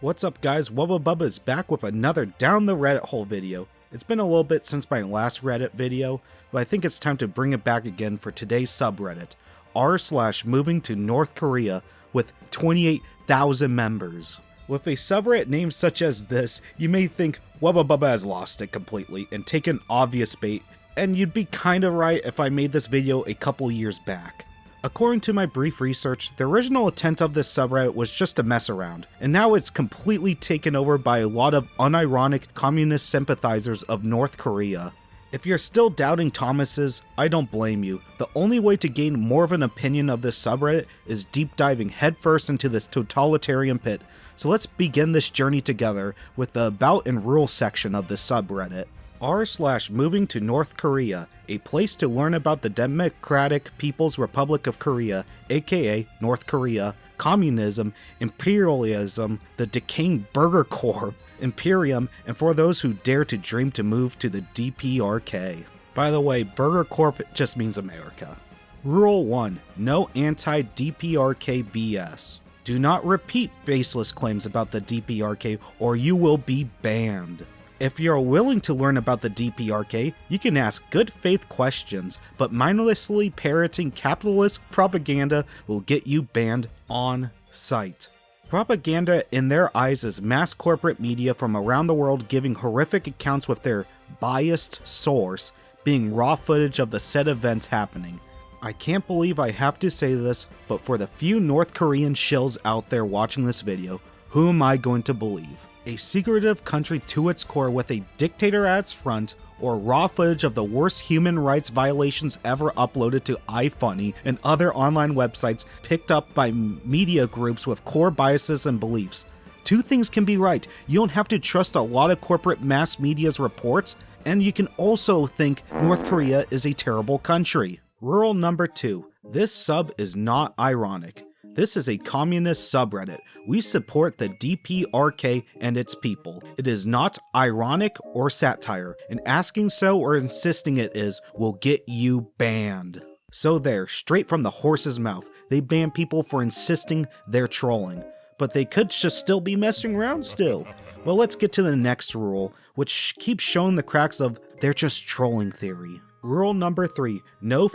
What's up guys, Wubba Bubba is back with another Down the Reddit Hole video. It's been a little bit since my last Reddit video, but I think it's time to bring it back again for today's subreddit, r/moving to North Korea with 28,000 members. With a subreddit name such as this, you may think Wubba Bubba has lost it completely and taken obvious bait, and you'd be kinda right if I made this video a couple years back. According to my brief research, the original intent of this subreddit was just to mess around, and now it's completely taken over by a lot of unironic communist sympathizers of North Korea. If you're still doubting Thomas's, I don't blame you. The only way to gain more of an opinion of this subreddit is deep diving headfirst into this totalitarian pit, so let's begin this journey together with the About and Rule section of this subreddit. r/moving to North Korea, a place to learn about the Democratic People's Republic of Korea, aka North Korea, communism, imperialism, the decaying Burger Corp, Imperium, and for those who dare to dream to move to the DPRK. By the way, Burger Corp just means America. Rule 1. No anti-DPRK BS. Do not repeat baseless claims about the DPRK or you will be banned. If you're willing to learn about the DPRK, you can ask good faith questions, but mindlessly parroting capitalist propaganda will get you banned on sight. Propaganda in their eyes is mass corporate media from around the world giving horrific accounts with their biased source being raw footage of the said events happening. I can't believe I have to say this, but for the few North Korean shills out there watching this video, who am I going to believe? A secretive country to its core with a dictator at its front, or raw footage of the worst human rights violations ever uploaded to iFunny and other online websites picked up by media groups with core biases and beliefs. Two things can be right. You don't have to trust a lot of corporate mass media's reports, and you can also think North Korea is a terrible country. Rule number 2. This sub is not ironic. This is a communist subreddit. We support the DPRK and its people. It is not ironic or satire, and asking so or insisting it is will get you banned. So there, straight from the horse's mouth, they ban people for insisting they're trolling. But they could just still be messing around still. Well, let's get to the next rule, which keeps showing the cracks of they're just trolling theory. Rule number 3, no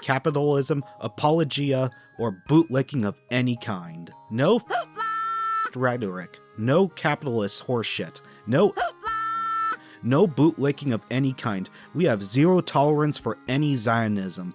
capitalism, apologia, or bootlicking of any kind. No rhetoric, no capitalist horseshit, no bootlicking of any kind. We have zero tolerance for any Zionism.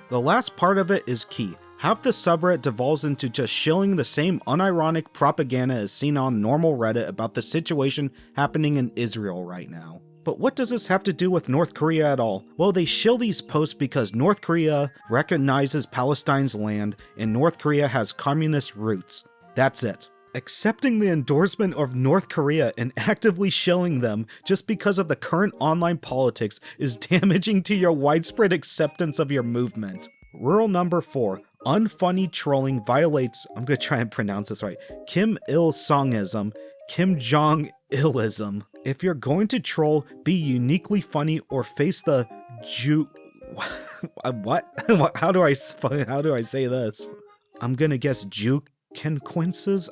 The last part of it is key. Half the subreddit devolves into just shilling the same unironic propaganda as seen on normal Reddit about the situation happening in Israel right now. But what does this have to do with North Korea at all? Well, they shill these posts because North Korea recognizes Palestine's land and North Korea has communist roots. That's it. Accepting the endorsement of North Korea and actively shilling them just because of the current online politics is damaging to your widespread acceptance of your movement. Rule number 4. Unfunny trolling violates, I'm gonna try and pronounce this right, Kim Il-sungism, Kim Jong-ilism. If you're going to troll, be uniquely funny or face the what? How do I say this? I'm gonna guess consequences?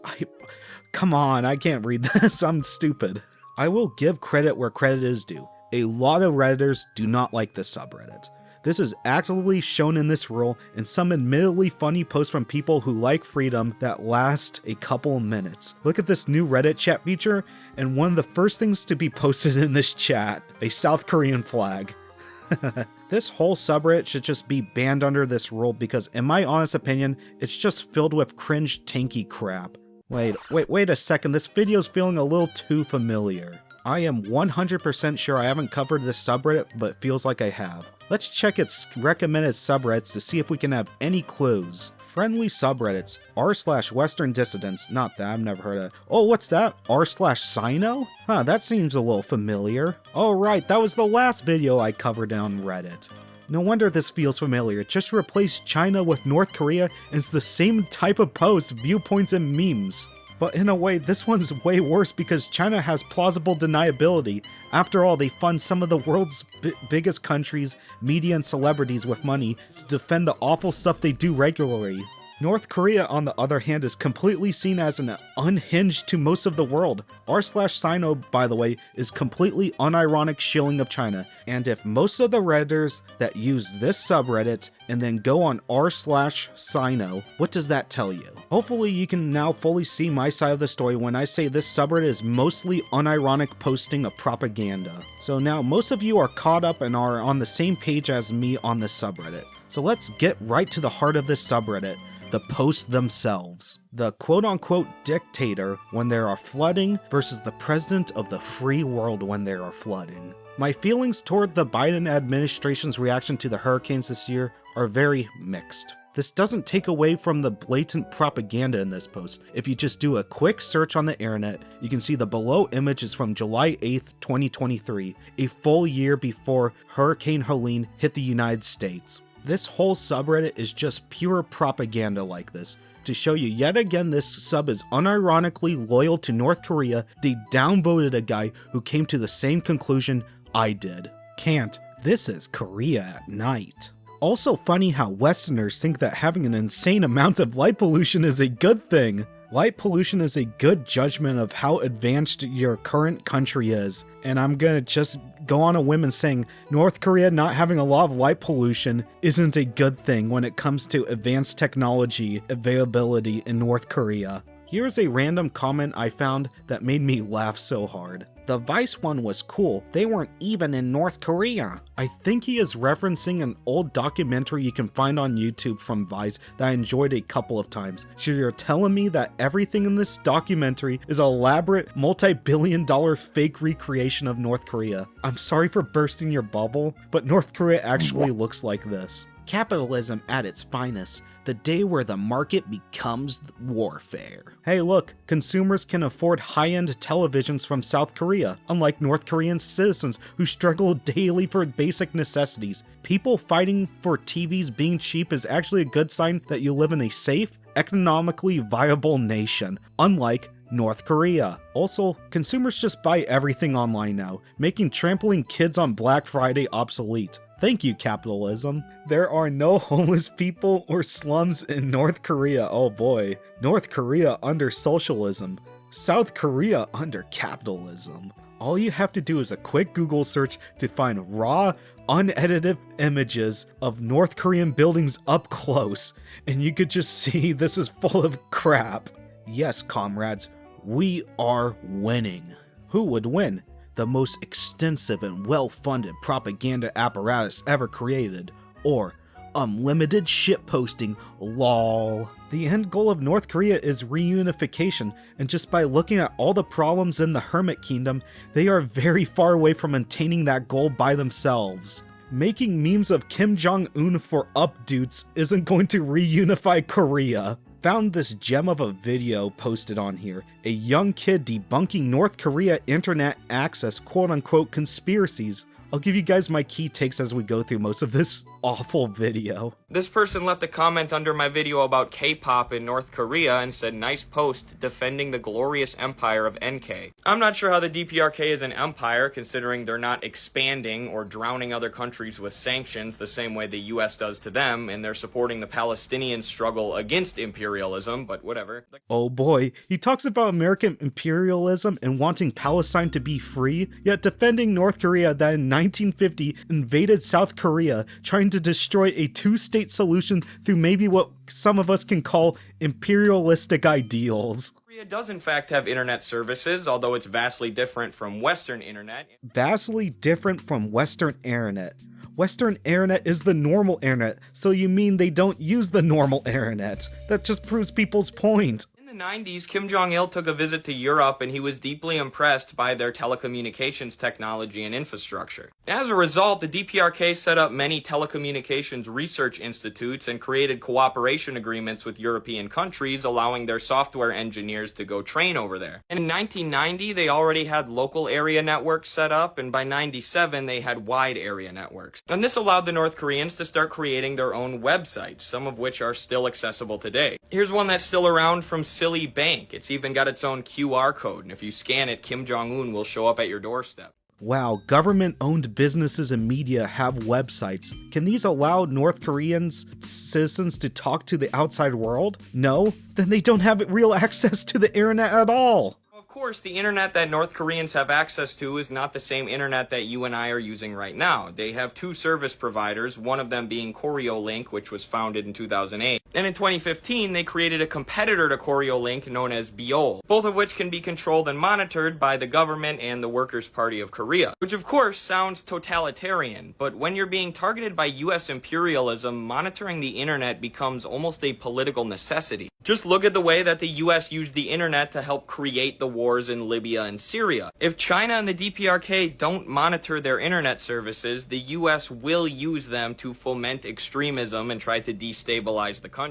Come on, I can't read this, I'm stupid. I will give credit where credit is due. A lot of Redditors do not like this subreddit. This is actively shown in this rule in some admittedly funny posts from people who like freedom that last a couple minutes. Look at this new Reddit chat feature, and one of the first things to be posted in this chat, a South Korean flag. This whole subreddit should just be banned under this rule because in my honest opinion, it's just filled with cringe tanky crap. Wait a second, this video's feeling a little too familiar. I am 100% sure I haven't covered this subreddit, but it feels like I have. Let's check its recommended subreddits to see if we can have any clues. Friendly subreddits, r/Western dissidents, not that, I've never heard of. Oh, what's that? r/Sino? Huh, that seems a little familiar. Oh right, that was the last video I covered on Reddit. No wonder this feels familiar, just replace China with North Korea and it's the same type of posts, viewpoints, and memes. But in a way, this one's way worse because China has plausible deniability. After all, they fund some of the world's biggest countries, media, and celebrities with money to defend the awful stuff they do regularly. North Korea, on the other hand, is completely seen as an unhinged to most of the world. r/Sino, by the way, is completely unironic shilling of China, and if most of the Redditors that use this subreddit and then go on r/Sino, what does that tell you? Hopefully you can now fully see my side of the story when I say this subreddit is mostly unironic posting of propaganda. So now most of you are caught up and are on the same page as me on this subreddit. So let's get right to the heart of this subreddit. The posts themselves. The quote-unquote dictator when there are flooding versus the president of the free world when there are flooding. My feelings toward the Biden administration's reaction to the hurricanes this year are very mixed. This doesn't take away from the blatant propaganda in this post. If you just do a quick search on the internet, you can see the below image is from July 8th, 2023, a full year before Hurricane Helene hit the United States. This whole subreddit is just pure propaganda like this. To show you yet again this sub is unironically loyal to North Korea, they downvoted a guy who came to the same conclusion I did. Can't. This is Korea at night. Also funny how Westerners think that having an insane amount of light pollution is a good thing. Light pollution is a good judgment of how advanced your current country is, and I'm gonna just go on a whim and saying North Korea not having a lot of light pollution isn't a good thing when it comes to advanced technology availability in North Korea. Here's a random comment I found that made me laugh so hard. The Vice one was cool, they weren't even in North Korea. I think he is referencing an old documentary you can find on YouTube from Vice that I enjoyed a couple of times. So you're telling me that everything in this documentary is an elaborate multi-billion-dollar fake recreation of North Korea. I'm sorry for bursting your bubble, but North Korea actually looks like this. Capitalism at its finest. The day where the market becomes warfare. Hey look, consumers can afford high-end televisions from South Korea, unlike North Korean citizens who struggle daily for basic necessities. People fighting for TVs being cheap is actually a good sign that you live in a safe, economically viable nation, unlike North Korea. Also, consumers just buy everything online now, making trampling kids on Black Friday obsolete. Thank you, capitalism. There are no homeless people or slums in North Korea. Oh boy. North Korea under socialism. South Korea under capitalism. All you have to do is a quick Google search to find raw, unedited images of North Korean buildings up close, and you could just see this is full of crap. Yes, comrades, we are winning. Who would win? The most extensive and well-funded propaganda apparatus ever created, or unlimited shitposting, lol. The end goal of North Korea is reunification, and just by looking at all the problems in the Hermit Kingdom, they are very far away from attaining that goal by themselves. Making memes of Kim Jong-un for updudes isn't going to reunify Korea. Found this gem of a video posted on here. A young kid debunking North Korea internet access quote-unquote conspiracies. I'll give you guys my key takes as we go through most of this awful video. This person left a comment under my video about K-pop in North Korea and said, nice post defending the glorious empire of NK. I'm not sure how the DPRK is an empire considering they're not expanding or drowning other countries with sanctions the same way the US does to them, and they're supporting the Palestinian struggle against imperialism, but whatever. Oh boy, he talks about American imperialism and wanting Palestine to be free, yet defending North Korea that in 1950 invaded South Korea, trying to destroy a two-state solution through maybe what some of us can call imperialistic ideals. Korea does in fact have internet services, although it's vastly different from Western internet. Vastly different from Western internet. Western internet is the normal internet, so you mean they don't use the normal internet. That just proves people's point. In the 90s, Kim Jong-il took a visit to Europe and he was deeply impressed by their telecommunications technology and infrastructure. As a result, the DPRK set up many telecommunications research institutes and created cooperation agreements with European countries, allowing their software engineers to go train over there. And in 1990, they already had local area networks set up, and by 97, they had wide area networks. And this allowed the North Koreans to start creating their own websites, some of which are still accessible today. Here's one that's still around from Bank. It's even got its own QR code, and if you scan it, Kim Jong-un will show up at your doorstep. Wow, government-owned businesses and media have websites. Can these allow North Koreans citizens to talk to the outside world? No? Then they don't have real access to the internet at all. Of course, the internet that North Koreans have access to is not the same internet that you and I are using right now. They have two service providers, one of them being Koreolink, which was founded in 2008. And in 2015, they created a competitor to Koreolink known as Biol, both of which can be controlled and monitored by the government and the Workers' Party of Korea. Which of course sounds totalitarian, but when you're being targeted by US imperialism, monitoring the internet becomes almost a political necessity. Just look at the way that the US used the internet to help create the wars in Libya and Syria. If China and the DPRK don't monitor their internet services, the US will use them to foment extremism and try to destabilize the countries.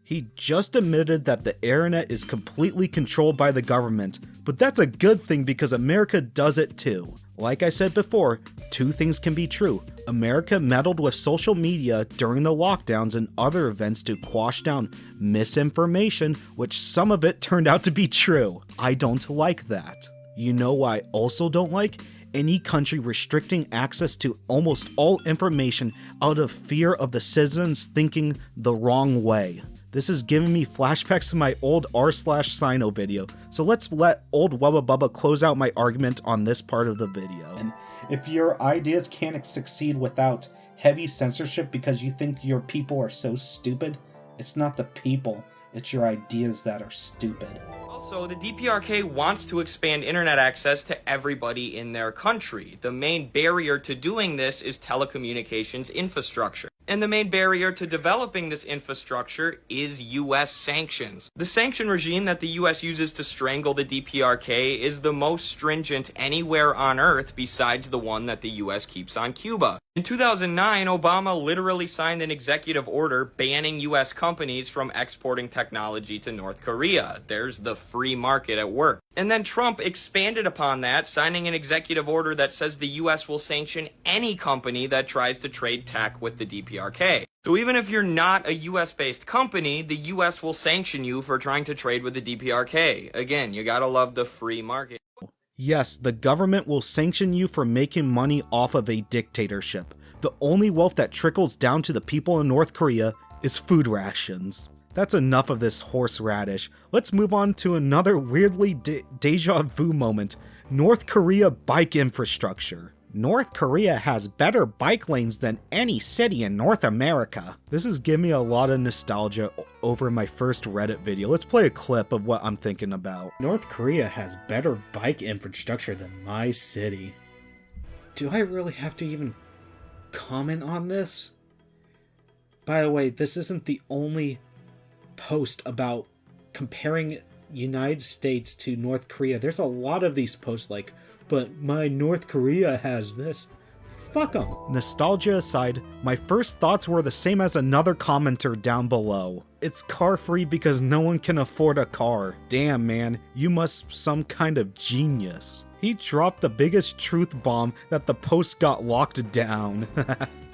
He just admitted that the internet is completely controlled by the government, but that's a good thing because America does it too. Like I said before, two things can be true. America meddled with social media during the lockdowns and other events to quash down misinformation, which some of it turned out to be true. I don't like that. You know what I also don't like? Any country restricting access to almost all information out of fear of the citizens thinking the wrong way. This is giving me flashbacks to my old r/Sino video, so let's let old Wubba Bubba close out my argument on this part of the video. And if your ideas can't succeed without heavy censorship because you think your people are so stupid, it's not the people, it's your ideas that are stupid. Also, the DPRK wants to expand internet access to everybody in their country. The main barrier to doing this is telecommunications infrastructure. And the main barrier to developing this infrastructure is US sanctions. The sanction regime that the US uses to strangle the DPRK is the most stringent anywhere on Earth besides the one that the US keeps on Cuba. In 2009, Obama literally signed an executive order banning US companies from exporting technology to North Korea. There's the free market at work. And then Trump expanded upon that, signing an executive order that says the US will sanction any company that tries to trade tech with the DPRK. So even if you're not a US-based company, the US will sanction you for trying to trade with the DPRK. Again, you gotta love the free market. Yes, the government will sanction you for making money off of a dictatorship. The only wealth that trickles down to the people in North Korea is food rations. That's enough of this horseradish. Let's move on to another weirdly deja vu moment. North Korea bike infrastructure. North Korea has better bike lanes than any city in North America. This is giving me a lot of nostalgia over my first Reddit video. Let's play a clip of what I'm thinking about. North Korea has better bike infrastructure than my city. Do I really have to even comment on this? By the way, this isn't the only post about comparing United States to North Korea. There's a lot of these posts like, but my North Korea has this. Fuck 'em. Nostalgia aside, my first thoughts were the same as another commenter down below. It's car free because no one can afford a car. Damn man, you must some kind of genius. He dropped the biggest truth bomb that the post got locked down.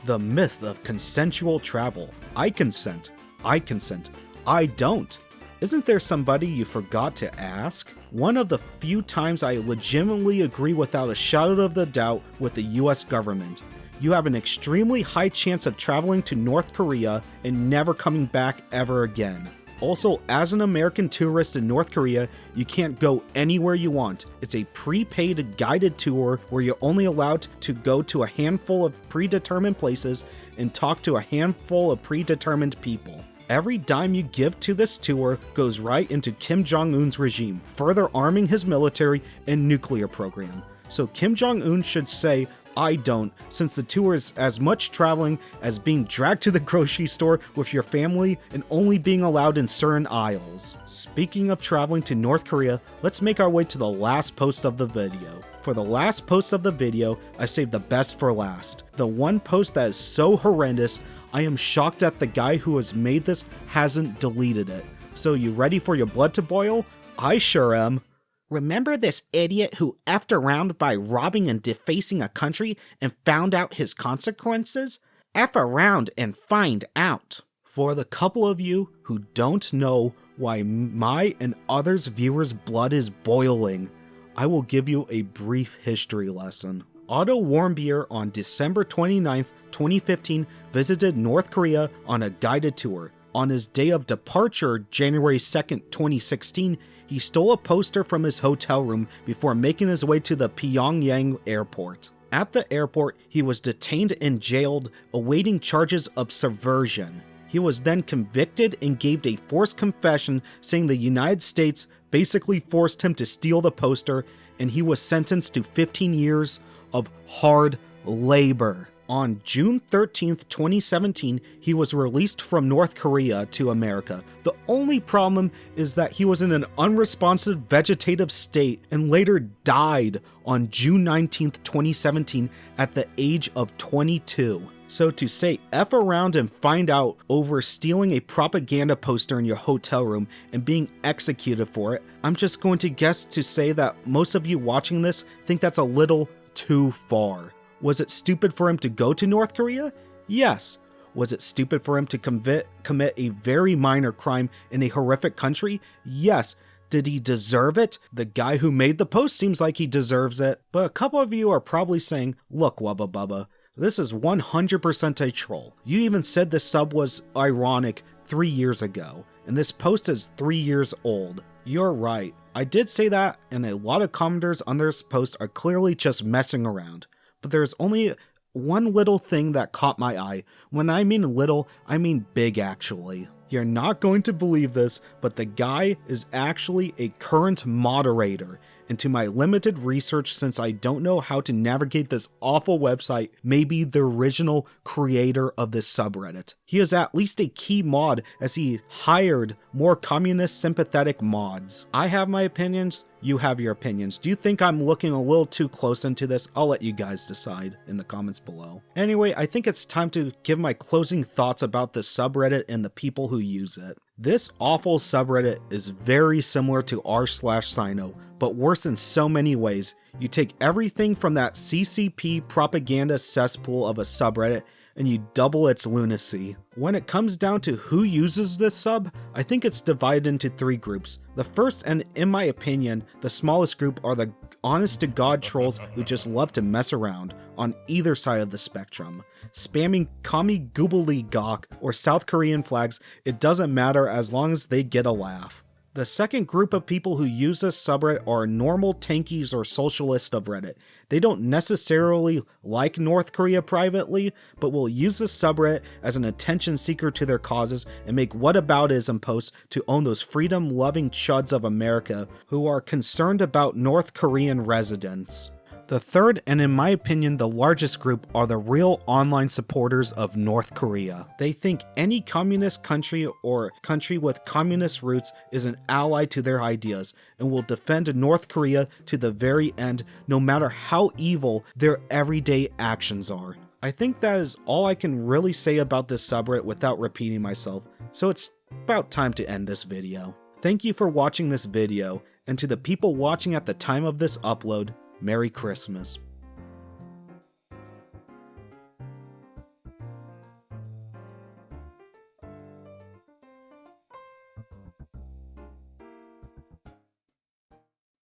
The myth of consensual travel. I consent. I consent. I don't. Isn't there somebody you forgot to ask? One of the few times I legitimately agree without a shadow of a doubt with the US government. You have an extremely high chance of traveling to North Korea and never coming back ever again. Also, as an American tourist in North Korea, you can't go anywhere you want. It's a prepaid guided tour where you're only allowed to go to a handful of predetermined places and talk to a handful of predetermined people. Every dime you give to this tour goes right into Kim Jong-un's regime, further arming his military and nuclear program. So Kim Jong-un should say, I don't, since the tour is as much traveling as being dragged to the grocery store with your family and only being allowed in certain aisles. Speaking of traveling to North Korea, let's make our way to the last post of the video. For the last post of the video, I saved the best for last. The one post that is so horrendous, I am shocked that the guy who has made this hasn't deleted it. So you ready for your blood to boil? I sure am. Remember this idiot who effed around by robbing and defacing a country and found out his consequences? F around and find out. For the couple of you who don't know why my and others viewers' blood is boiling, I will give you a brief history lesson. Otto Warmbier on December 29, 2015 visited North Korea on a guided tour. On his day of departure, January 2, 2016, he stole a poster from his hotel room before making his way to the Pyongyang airport. At the airport, he was detained and jailed, awaiting charges of subversion. He was then convicted and gave a forced confession saying the United States basically forced him to steal the poster, and he was sentenced to 15 years of hard labor. On June 13, 2017, he was released from North Korea to America. The only problem is that he was in an unresponsive vegetative state and later died on June 19, 2017 at the age of 22. So to say F around and find out over stealing a propaganda poster in your hotel room and being executed for it, I'm just going to guess to say that most of you watching this think that's a little too far. Was it stupid for him to go to North Korea? Yes. Was it stupid for him to commit a very minor crime in a horrific country? Yes. Did he deserve it? The guy who made the post seems like he deserves it. But a couple of you are probably saying, look, Wubba Bubba, this is 100% a troll. You even said this sub was ironic 3 years ago, and this post is 3 years old. You're right. I did say that, and a lot of commenters on this post are clearly just messing around. But there's only one little thing that caught my eye. When I mean little, I mean big actually. You're not going to believe this, but the guy is actually a current moderator. And to my limited research, since I don't know how to navigate this awful website, maybe the original creator of this subreddit. He is at least a key mod as he hired more communist sympathetic mods. I have my opinions, you have your opinions. Do you think I'm looking a little too close into this? I'll let you guys decide in the comments below. Anyway, I think it's time to give my closing thoughts about this subreddit and the people who use it. This awful subreddit is very similar to r/Sino, but worse in so many ways. You take everything from that CCP propaganda cesspool of a subreddit and you double its lunacy. When it comes down to who uses this sub, I think it's divided into 3 groups. The first, and in my opinion, the smallest group, are the honest-to-God trolls who just love to mess around on either side of the spectrum. Spamming commie gobbledygook or South Korean flags, it doesn't matter as long as they get a laugh. The second group of people who use this subreddit are normal tankies or socialists of Reddit. They don't necessarily like North Korea privately, but will use this subreddit as an attention seeker to their causes and make whataboutism posts to own those freedom-loving chuds of America who are concerned about North Korean residents. The third, and in my opinion the largest group, are the real online supporters of North Korea. They think any communist country or country with communist roots is an ally to their ideas and will defend North Korea to the very end, no matter how evil their everyday actions are. I think that is all I can really say about this subreddit without repeating myself, so it's about time to end this video. Thank you for watching this video, and to the people watching at the time of this upload, Merry Christmas.